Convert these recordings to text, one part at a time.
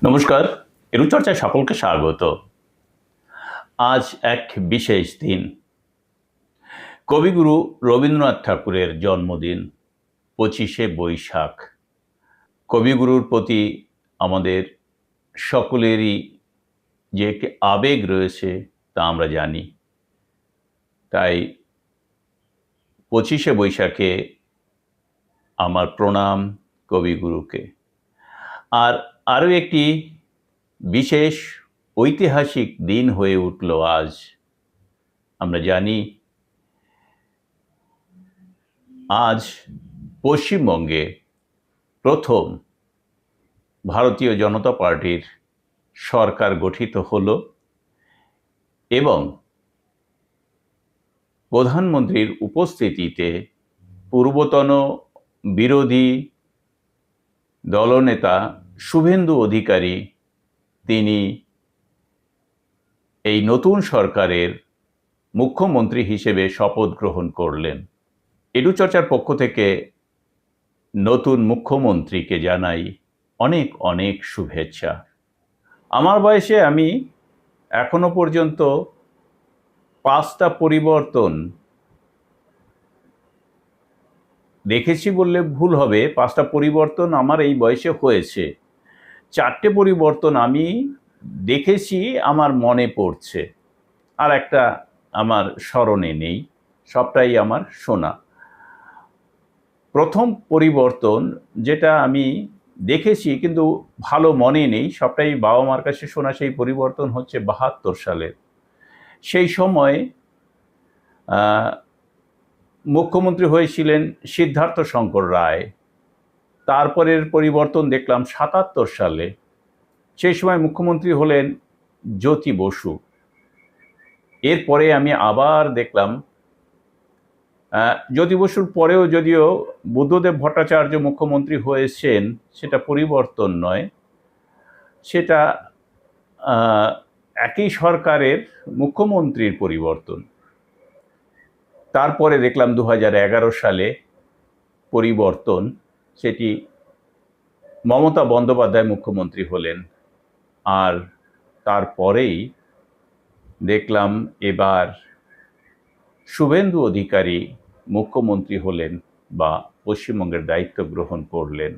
নমস্কার, রূপচর্চায় সকলকে স্বাগত। আজ এক বিশেষ দিন, কবিগুরু রবীন্দ্রনাথ ঠাকুরের জন্মদিন, 25শে বৈশাখ। কবিগুরুর প্রতি আমাদের সকলেরই যে একটি আবেগ রয়েছে তা আমরা জানি। তাই 25শে বৈশাখে আমার প্রণাম কবিগুরুকে। আর আরও একটি বিশেষ ঐতিহাসিক দিন হয়ে উঠল আজ। আমরা জানি আজ পশ্চিমবঙ্গে প্রথম ভারতীয় জনতা পার্টির সরকার গঠিত হল এবং প্রধানমন্ত্রীর উপস্থিতিতে পূর্বতন বিরোধী দলনেতা শুভেন্দু অধিকারী তিনি এই নতুন সরকারের মুখ্যমন্ত্রী হিসেবে শপথ গ্রহণ করলেন। এডুচর্চার পক্ষ থেকে নতুন মুখ্যমন্ত্রীকে জানাই অনেক অনেক শুভেচ্ছা। আমার বয়সে আমি এখনো পর্যন্ত 5টা পরিবর্তন দেখেছি বললে ভুল হবে। 5টা পরিবর্তন আমার এই বয়সে হয়েছে। 4টে পরিবর্তন আমি দেখেছি, আমার মনে পড়ছে, আর একটা আমার স্মরণে নেই, সবটাই আমার শোনা। প্রথম পরিবর্তন যেটা আমি দেখেছি কিন্তু ভালো মনে নেই, সবটাই বাবা মার কাছে শোনা, সেই পরিবর্তন হচ্ছে 72 সালের। সেই সময় মুখ্যমন্ত্রী হয়েছিলেন সিদ্ধার্থ শঙ্কর রায়। তারপরের পরিবর্তন দেখলাম 77 সালে, সেই সময় মুখ্যমন্ত্রী হলেন জ্যোতি বসু। এরপরে আমি আবার দেখলাম জ্যোতি বসুর পরেও যদিও বুদ্ধদেব ভট্টাচার্য মুখ্যমন্ত্রী হয়েছেন, সেটা পরিবর্তন নয়, সেটা একই সরকারের মুখ্যমন্ত্রীর পরিবর্তন। তারপরে দেখলাম 2011 সালে পরিবর্তন, সেটি মমতা বন্দ্যোপাধ্যায় মুখ্যমন্ত্রী হলেন। আর তারপরেই দেখলাম এবার শুভেন্দু অধিকারী মুখ্যমন্ত্রী হলেন বা পশ্চিমবঙ্গের দায়িত্ব গ্রহণ করলেন।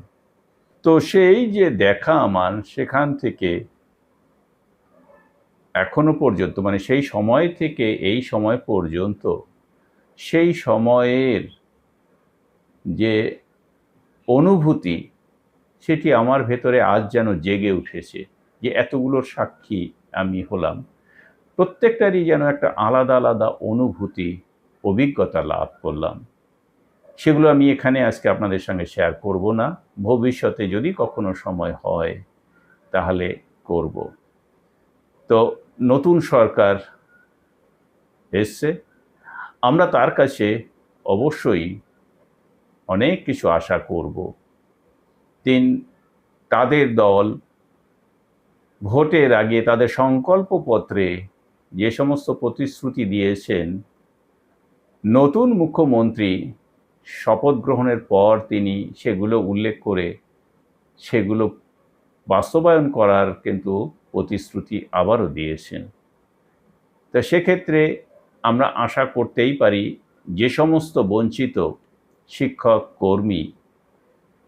তো সেই যে দেখা আমার, সেখান থেকে এখনো পর্যন্ত, মানে সেই সময় থেকে এই সময় পর্যন্ত, সেই সময়ের যে অনুভূতি সেটি আমার ভেতরে আজ যেন জেগে উঠেছে। যে এতগুলোর সাক্ষী আমি হলাম, প্রত্যেকটারই যেন একটা আলাদা আলাদা অনুভূতি, অভিজ্ঞতা লাভ করলাম। সেগুলো আমি এখানে আজকে আপনাদের সঙ্গে শেয়ার করব না, ভবিষ্যতে যদি কখনো সময় হয় তাহলে করব। তো নতুন সরকার এসছে, আমরা তার কাছে অবশ্যই অনেক কিছু আশা করব। তাদের দল ভোটের আগে তাদের সংকল্পপত্রে যে সমস্ত প্রতিশ্রুতি দিয়েছেন, নতুন মুখ্যমন্ত্রী শপথ গ্রহণের পর তিনি সেগুলো উল্লেখ করে সেগুলো বাস্তবায়ন করার কিন্তু প্রতিশ্রুতি আবারও দিয়েছেন। তা সেক্ষেত্রে আমরা আশা করতেই পারি যে সমস্ত বঞ্চিত শিক্ষক, কর্মী,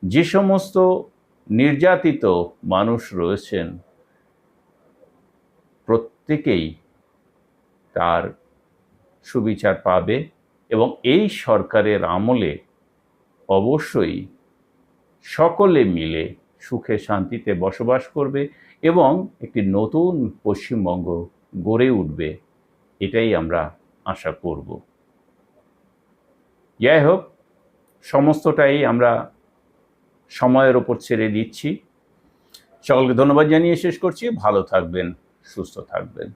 যে সমস্ত নির্যাতিত মানুষ রয়েছেন, প্রত্যেকেই তার সুবিচার পাবে এবং এই সরকারের আমলে অবশ্যই সকলে মিলে সুখে শান্তিতে বসবাস করবে এবং একটি নতুন পশ্চিমবঙ্গ গড়ে উঠবে, এটাই আমরা আশা করব। যাই হোক, সমস্তটাই আমরা সময়ের ওপর ছেড়ে দিচ্ছি। সকলকে ধন্যবাদ জানিয়ে শেষ করছি। ভালো থাকবেন, সুস্থ থাকবেন।